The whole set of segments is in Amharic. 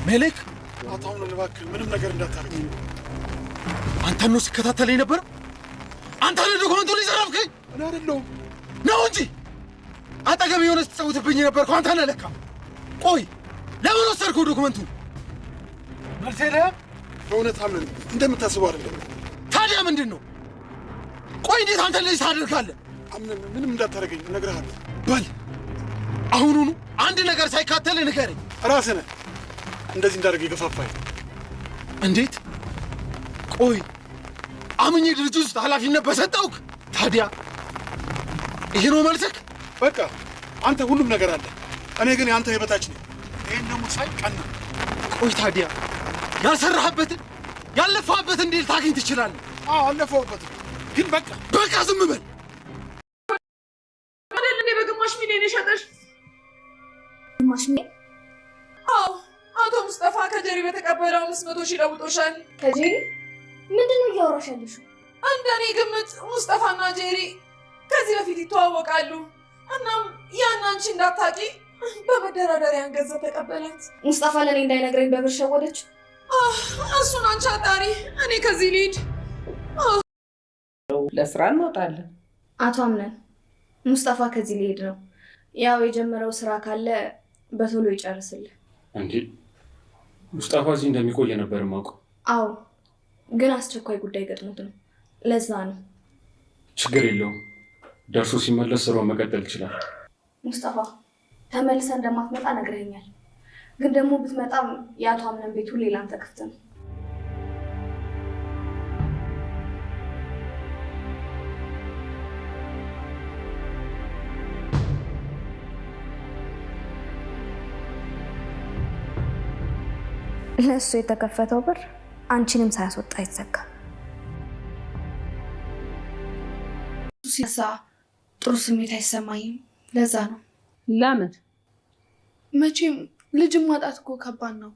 ሜሌክ አታውን እባክህ ምንም ነገር እንዳታረግ። አንተን ነው ሲከታተለኝ ነበር። አንተ ነህ ዶክመንቱን ይዘረፍከኝ። እኔ አይደለሁም ነው እንጂ አጠገብ የሆነ ስትጸውትብኝ ነበር። አንተ ነህ ለካ። ቆይ ለምን ወሰድከው ዶክመንቱን? መልስ የለህም? በእውነት አምነን እንደምታስበው አይደለም። ታዲያ ምንድን ነው? ቆይ እንዴት አንተ እንደዚህ ታደርጋለህ? አምነን ምንም እንዳታረገኝ እነግርሃለሁ። በል አሁኑኑ አንድ ነገር ሳይካተል ንገረኝ። ራስህ ነህ እንደዚህ እንዳደርግ የገፋፋኝ። እንዴት? ቆይ አምኜ ድርጅት ውስጥ ኃላፊነት በሰጠውክ ታዲያ ይሄ ነው መልስክ? በቃ አንተ ሁሉም ነገር አለ፣ እኔ ግን የአንተ የበታች ነኝ። ይህን ደግሞ ሳይ ቀና። ቆይ ታዲያ ያልሰራህበትን ያለፋህበትን እንዴት ታገኝ ትችላለህ? አለፈውበትም፣ ግን በቃ ዝም በል። አይደል እኔ በግማሽ ሚሊዮን የሸጠሽ? ግማሽ ሚሊዮን? አዎ፣ አቶ ሙስጠፋ ከጀሪ በተቀበለው 500 ሺህ ለውጦሻል። ከጀሪ? ምንድን ነው እያወራሽ ያለሽው? እንደኔ ግምት ሙስጠፋና ጄሪ ከዚህ በፊት ይተዋወቃሉ። እናም ያን አንቺ እንዳታቂ በመደራደሪያን ገንዘብ ተቀበላት። ሙስጠፋ ለእኔ እንዳይነግረኝ በብር ሸወደችው። እሱን አንቺ አጣሪ፣ እኔ ከዚህ ልሂድ። ለስራ እንወጣለን። አቶ አምነን፣ ሙስጠፋ ከዚህ ሊሄድ ነው። ያው የጀመረው ስራ ካለ በቶሎ ይጨርስልህ። እንዴ ሙስጠፋ እዚህ እንደሚቆይ ነበር የማውቀው። አዎ፣ ግን አስቸኳይ ጉዳይ ገጥሞት ነው። ለዛ ነው። ችግር የለውም፣ ደርሶ ሲመለስ ስራውን መቀጠል ይችላል። ሙስጠፋ ተመልሰ እንደማትመጣ ነግረኛል። ግን ደግሞ ብትመጣም የአቶ አምነን ቤቱ ሌላ አንተ ክፍት ነው። ለእሱ የተከፈተው በር አንቺንም ሳያስወጣ ይዘጋ። ሲሳ ጥሩ ስሜት አይሰማኝም። ለዛ ነው። ለምን? መቼም ልጅም ማጣት እኮ ከባድ ነው።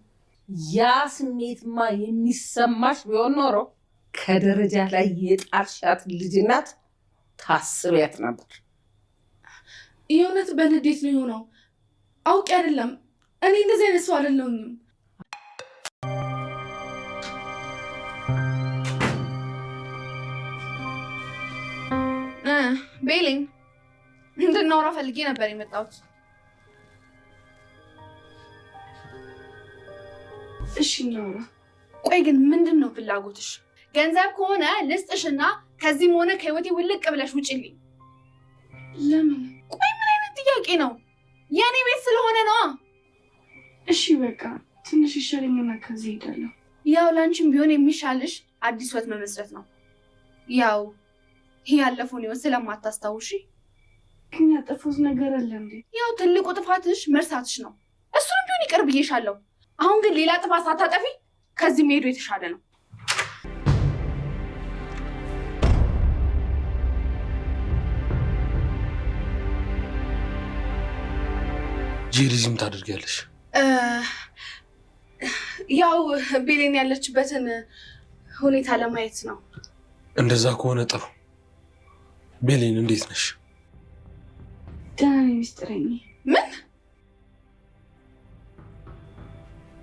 ያ ስሜትማ የሚሰማሽ ቢሆን ኖሮ ከደረጃ ላይ የጣልሻት ልጅ ናት ታስቢያት ነበር። የእውነት በንዴት ነው የሆነው። አውቄ አይደለም። እኔ እንደዚህ አይነት ሰው አይደለሁኝም። ቤሊን እንድናወራ ፈልጌ ነበር የመጣሁት። እሺ እናውራ። ቆይ ግን ምንድን ነው ፍላጎትሽ? ገንዘብ ከሆነ ልስጥሽና ከዚህም ሆነ ከህይወቴ ውልቅ ብለሽ ውጭልኝ። ለምን? ቆይ ምን አይነት ጥያቄ ነው? የኔ ቤት ስለሆነ ነዋ። እሺ በቃ ትንሽ ይሻለኝና ከዚህ ሄዳለሁ። ያው ላንቺም ቢሆን የሚሻልሽ አዲስ ህይወት መመስረት ነው። ያው ያለፈውን ህይወት ስለማታስታውሺ። ግን ያጠፋሁት ነገር አለ እንዴ? ያው ትልቁ ጥፋትሽ መርሳትሽ ነው። እሱንም ቢሆን ይቅር ብዬሻለሁ። አሁን ግን ሌላ ጥፋት ሳታጠፊ ከዚህ መሄዱ የተሻለ ነው። ጄሪ ዝም ታደርጊያለሽ? ያው ቤሌን ያለችበትን ሁኔታ ለማየት ነው። እንደዛ ከሆነ ጥሩ። ቤሌን እንዴት ነሽ? ደህና ነኝ ሚስጥረኝ። ምን?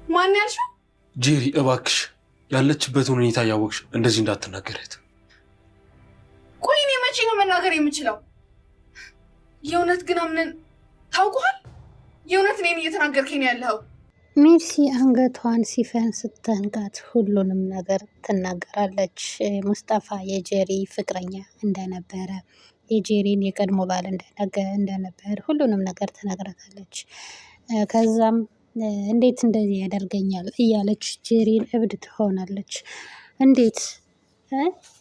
ማን ያልሽው? ጄሪ እባክሽ ያለችበትን ሁኔታ እያወቅሽ እንደዚህ እንዳትናገረት። ቆይ እኔ መቼ ነው መናገር የምችለው? የእውነት ግን አምነን ታውቀዋል? የእውነት እኔን እየተናገርከኝ ነው ያለኸው? ሜርሲ አንገቷን ሲፈን ስትንቃት ሁሉንም ነገር ትናገራለች። ሙስጠፋ የጄሪ ፍቅረኛ እንደነበረ፣ የጄሪን የቀድሞ ባል እንደነበር ሁሉንም ነገር ትነግራታለች። ከዛም እንዴት እንደዚህ ያደርገኛል እያለች ጄሪን እብድ ትሆናለች። እንዴት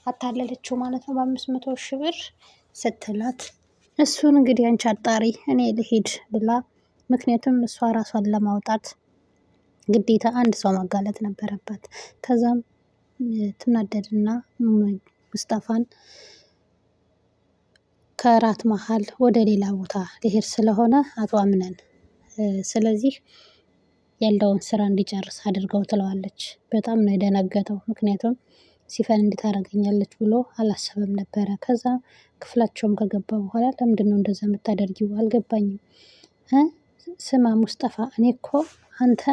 አታለለችው ማለት ነው በ500 ሺህ ብር ስትላት፣ እሱን እንግዲህ አንቺ አጣሪ እኔ ልሂድ ብላ፣ ምክንያቱም እሷ ራሷን ለማውጣት ግዴታ አንድ ሰው ማጋለጥ ነበረባት። ከዛም ትናደድና ሙስጠፋን ከራት መሀል ወደ ሌላ ቦታ ሊሄድ ስለሆነ አቶ አምነን ስለዚህ ያለውን ስራ እንዲጨርስ አድርገው ትለዋለች። በጣም ነው የደነገጠው። ምክንያቱም ሲፈን እንዴት ታደርገኛለች ብሎ አላሰበም ነበረ። ከዛ ክፍላቸውም ከገባ በኋላ ለምንድን ነው እንደዛ የምታደርጊው? አልገባኝም። ስማ ሙስጠፋ፣ እኔ እኮ አንተ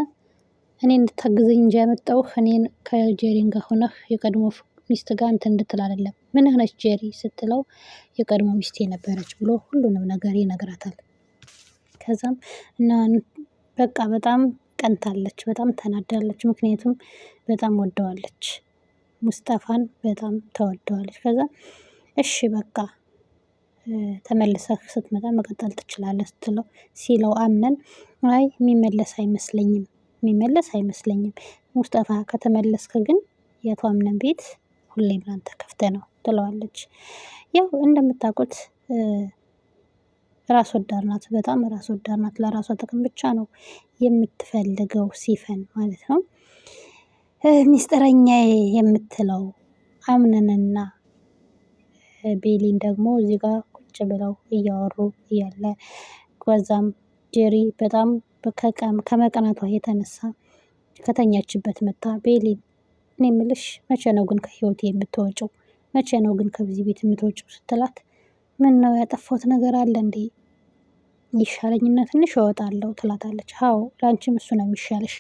እኔ እንድታግዘኝ እንጂ ያመጣሁህ እኔን ከጄሪን ጋር ሆነህ የቀድሞ ሚስት ጋር እንትን እንድትል አይደለም። ምንህ ነች ጄሪ ስትለው የቀድሞ ሚስቴ ነበረች ብሎ ሁሉንም ነገር ይነግራታል። ከዛም እና በቃ በጣም ቀንታለች፣ በጣም ተናዳለች። ምክንያቱም በጣም ወደዋለች፣ ሙስጠፋን በጣም ተወደዋለች። ከዛ እሺ በቃ ተመልሰህ ስትመጣ መቀጠል ትችላለህ ስትለው ሲለው አምነን አይ የሚመለስ አይመስለኝም ሙስጠፋ ከተመለስክ ግን የአቶ አምነን ቤት ሁሌም ላንተ ክፍት ነው ትለዋለች። ያው እንደምታውቁት ራስ ወዳድ ናት፣ በጣም ራስ ወዳድ ናት። ለራሷ ጥቅም ብቻ ነው የምትፈልገው ሲፈን ማለት ነው። ሚስጥረኛ የምትለው አምነንና ቤሊን ደግሞ እዚህ ጋር ቁጭ ብለው እያወሩ እያለ ከዛም ጄሪ በጣም ከመቀናቷ የተነሳ ከተኛችበት መታ ቤሊን እኔ የምልሽ መቼ ነው ግን ከህይወቴ የምትወጪው? መቼ ነው ግን ከዚህ ቤት የምትወጪው ስትላት ምን ነው ያጠፋሁት ነገር አለ እንዴ? ይሻለኝና ትንሽ እወጣለሁ ትላታለች። አዎ ለአንቺም እሱ ነው የሚሻለሽ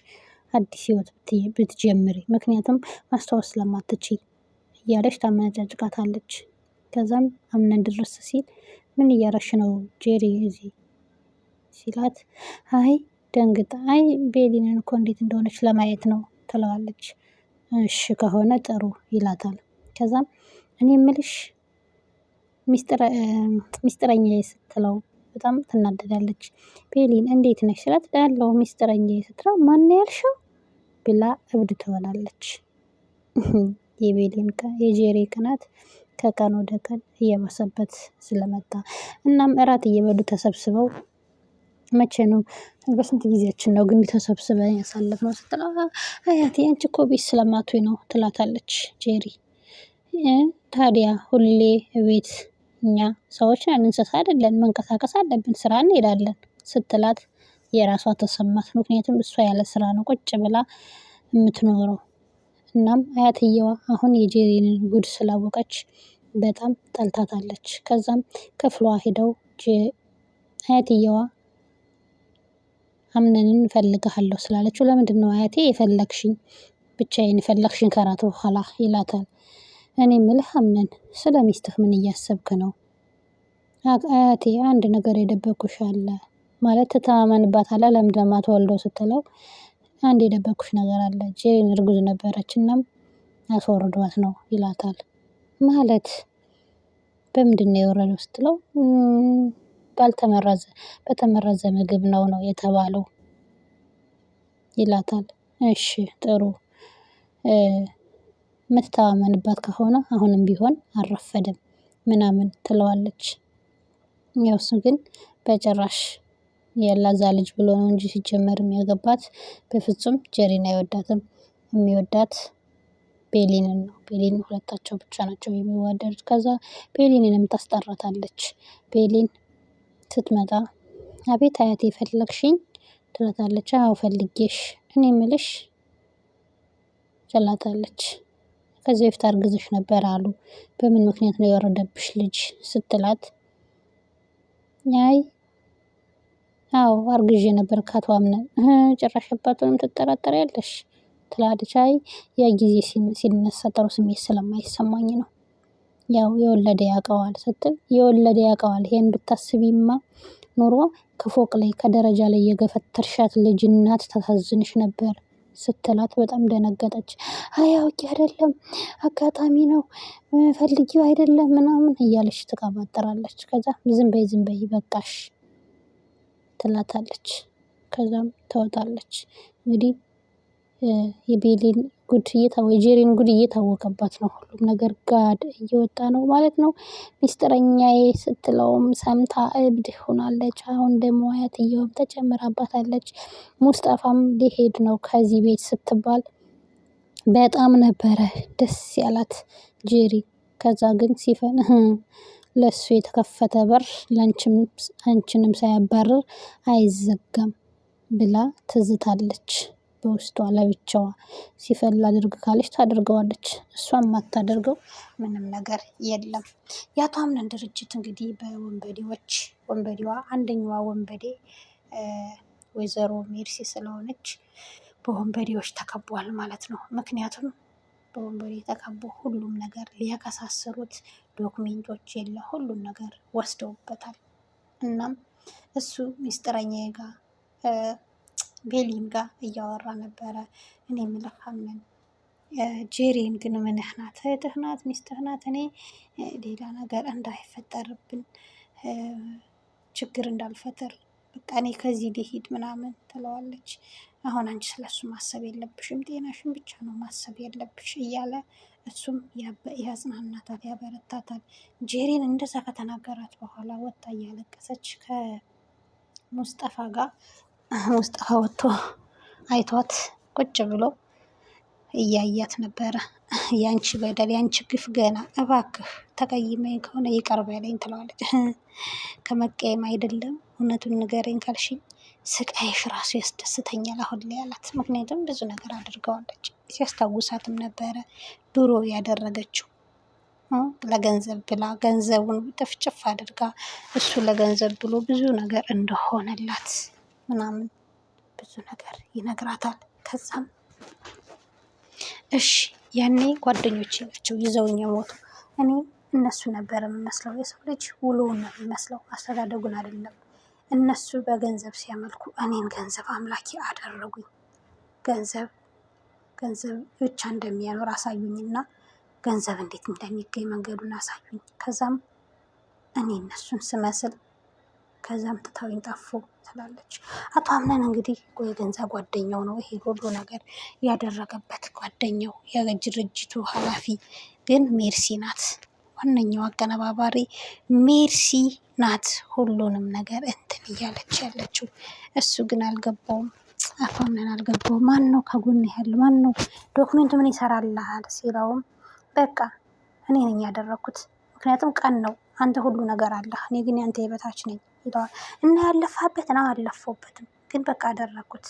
አዲስ ህይወት ብትጀምሪ፣ ምክንያቱም ማስታወስ ስለማትችይ እያለች ታመነጫጭቃታለች። ከዛም አምነን ድረስ ሲል ምን እያረሽ ነው ጄሪ እዚህ ሲላት አይ ደንግጣ አይ ቤሊንን እኮ እንዴት እንደሆነች ለማየት ነው ትለዋለች። እሺ ከሆነ ጥሩ ይላታል። ከዛም እኔ የምልሽ ሚስጥረኛዬ ስትለው በጣም ትናደዳለች። ቤሊን እንዴት ነሽ ስላት ያለው ሚስጥረኛዬ ስትለው ማን ያልሽው ብላ እብድ ትሆናለች። የጄሪ ቅናት ከቀን ወደ ቀን እየባሰበት ስለመጣ እናም እራት እየበሉ ተሰብስበው መቼ ነው በስንት ጊዜያችን ነው ግን ተሰብስበን ያሳለፍነው ስትለው አያቴ አንቺ እኮ ቤት ስለማትውይ ነው ትላታለች ጄሪ። ታዲያ ሁሌ ቤት እኛ ሰዎች ነን እንስሳ አይደለን፣ መንቀሳቀስ አለብን፣ ስራ እንሄዳለን ስትላት የራሷ ተሰማት። ምክንያቱም እሷ ያለ ስራ ነው ቁጭ ብላ የምትኖረው። እናም አያትየዋ አሁን የጄሪንን ጉድ ስላወቀች በጣም ጠልታታለች። ከዛም ክፍሏ ሄደው አያትየዋ አምነንን እፈልግሃለሁ ስላለችው ለምንድን ነው አያቴ የፈለግሽኝ? ብቻዬን የፈለግሽኝ ከራት በኋላ ይላታል። እኔ የምልህ አምነን ስለ ሚስትህ ምን እያሰብክ ነው? አያቴ አንድ ነገር የደበኩሽ አለ ማለት ትተማመንባታለህ ለምንድን ነው የማትወልደው ስትለው አንድ የደበኩሽ ነገር አለ ጄሪን እርጉዝ ነበረች እናም አስወርዷት ነው ይላታል። ማለት በምንድን ነው የወረደው ስትለው በተመረዘ ምግብ ነው የተባለው ይላታል። እሺ ጥሩ የምትተማመንባት ከሆነ አሁንም ቢሆን አልረፈደም ምናምን ትለዋለች። ያው እሱ ግን በጭራሽ የላዛ ልጅ ብሎ ነው እንጂ ሲጀመርም ያገባት በፍጹም ጄሪን አይወዳትም። የሚወዳት ቤሊንን ነው። ቤሊን ሁለታቸው ብቻ ናቸው የሚዋደዱት። ከዛ ቤሊንንም ታስጠራታለች። ቤሊን ስትመጣ አቤት አያቴ ፈለግሽኝ ትላታለች። አዎ ፈልጌሽ እኔ የምልሽ ትላታለች። ከዚህ በፊት አርግዘሽ ነበር አሉ በምን ምክንያት ነው የወረደብሽ ልጅ ስትላት አይ አዎ አርግዤ ነበር ከአቶ አምነን። ጭራሽ አባቱንም ትጠራጠሪያለሽ ትላለች። አይ ያ ጊዜ ሲነሳ ጥሩ ስሜት ስለማይሰማኝ ነው ያው የወለደ ያውቀዋል ስትል የወለደ ያውቀዋል ይሄን ብታስቢማ ኑሮ ከፎቅ ላይ ከደረጃ ላይ የገፈተርሻት ልጅ እናት ታሳዝንሽ ነበር ስትላት በጣም ደነገጠች። አይ አውቄ አይደለም አጋጣሚ ነው ፈልጊው አይደለም ምናምን እያለች ትቀባጥራለች። ከዛ ዝም በይ በቃሽ ትላታለች። ከዛም ትወጣለች። እንግዲህ የቤሊን ጉድ የጄሪን ጉድ እየታወቀባት ነው። ሁሉም ነገር ጋድ እየወጣ ነው ማለት ነው። ሚስጥረኛዬ ስትለውም ሰምታ እብድ ሆናለች። አሁን ደግሞ አያትየውም ተጨምራባታለች። ሙስጠፋም ሊሄድ ነው ከዚህ ቤት ስትባል በጣም ነበረ ደስ ያላት ጄሪ። ከዛ ግን ሲፈን ለሱ የተከፈተ በር አንቺንም ሳያባርር አይዘጋም ብላ ትዝታለች። በውስጧ ለብቻዋ ሲፈን ላድርግ ካለች ታደርገዋለች። እሷም የማታደርገው ምንም ነገር የለም። የአቶ አምነን ድርጅት እንግዲህ ወንበዴዋ አንደኛዋ ወንበዴ ወይዘሮ ሜርሲ ስለሆነች በወንበዴዎች ተከቧል ማለት ነው። ምክንያቱም በወንበዴ ተከቦ ሁሉም ነገር ሊያከሳስሩት ዶክሜንቶች የለ ሁሉም ነገር ወስደውበታል። እናም እሱ ሚስጥረኛ ጋር ቤሊን ጋር እያወራ ነበረ። እኔ ምልካምን ጄሪን ግን ምንህ ናት? እህትህ ናት? ሚስትህ ናት? እኔ ሌላ ነገር እንዳይፈጠርብን ችግር እንዳልፈጥር በቃ እኔ ከዚህ ልሂድ ምናምን ትለዋለች። አሁን አንቺ ስለሱ ማሰብ የለብሽም፣ ጤናሽን ብቻ ነው ማሰብ የለብሽ እያለ እሱም ያጽናናታል፣ ያበረታታል። ጄሪን እንደዛ ከተናገራት በኋላ ወጣ እያለቀሰች ከሙስጠፋ ጋር ሙስጠፋ ወጥቶ አይቷት ቁጭ ብሎ እያያት ነበረ። ያንቺ በደል ያንቺ ግፍ ገና እባክህ ተቀይመኝ ከሆነ ይቅር በለኝ ትለዋለች። ከመቀየም አይደለም እውነቱን ንገረኝ ካልሽኝ ስቃይሽ ራሱ ያስደስተኛል አሁን ላይ አላት። ምክንያቱም ብዙ ነገር አድርገዋለች። ሲያስታውሳትም ነበረ ድሮ ያደረገችው ለገንዘብ ብላ ገንዘቡን ጥፍጭፍ አድርጋ እሱ ለገንዘብ ብሎ ብዙ ነገር እንደሆነላት ምናምን ብዙ ነገር ይነግራታል። ከዛም እሺ ያኔ ጓደኞቼ ናቸው ይዘውኝ የሞቱ እኔ እነሱ ነበር የምመስለው። የሰው ልጅ ውሎውን ነው የሚመስለው አስተዳደጉን አይደለም። እነሱ በገንዘብ ሲያመልኩ እኔን ገንዘብ አምላኪ አደረጉኝ። ገንዘብ ብቻ እንደሚያኖር አሳዩኝና ገንዘብ እንዴት እንደሚገኝ መንገዱን አሳዩኝ። ከዛም እኔ እነሱን ስመስል ከዛም ትተውኝ ጠፉ ትላለች። አቶ አምነን እንግዲህ የገንዘብ ጓደኛው ነው ይሄ ሁሉ ነገር ያደረገበት ጓደኛው። የድርጅቱ ኃላፊ ግን ሜርሲ ናት፣ ዋነኛው አቀነባባሪ ሜርሲ ናት። ሁሉንም ነገር እንትን እያለች ያለችው እሱ ግን አልገባውም። አቶ አምነን አልገባውም። ማን ነው ከጎን ያለ ማን ነው ዶክሜንቱ ምን ይሰራልሃል ሲለውም በቃ እኔ ነኝ ያደረኩት፣ ምክንያቱም ቀን ነው አንተ ሁሉ ነገር አለ፣ እኔ ግን ያንተ የበታች ነኝ ይለዋል። እና ያለፋበት ነው አልለፈውበትም፣ ግን በቃ አደረኩት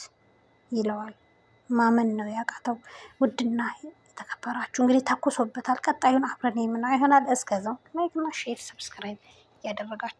ይለዋል። ማመን ነው ያቃተው። ውድና የተከበራችሁ እንግዲህ ተኩሶበታል። ቀጣዩን አብረን የምናየው ይሆናል። እስከዛው ላይክ እና ሼር ሰብስክራይብ ያደረጋችሁ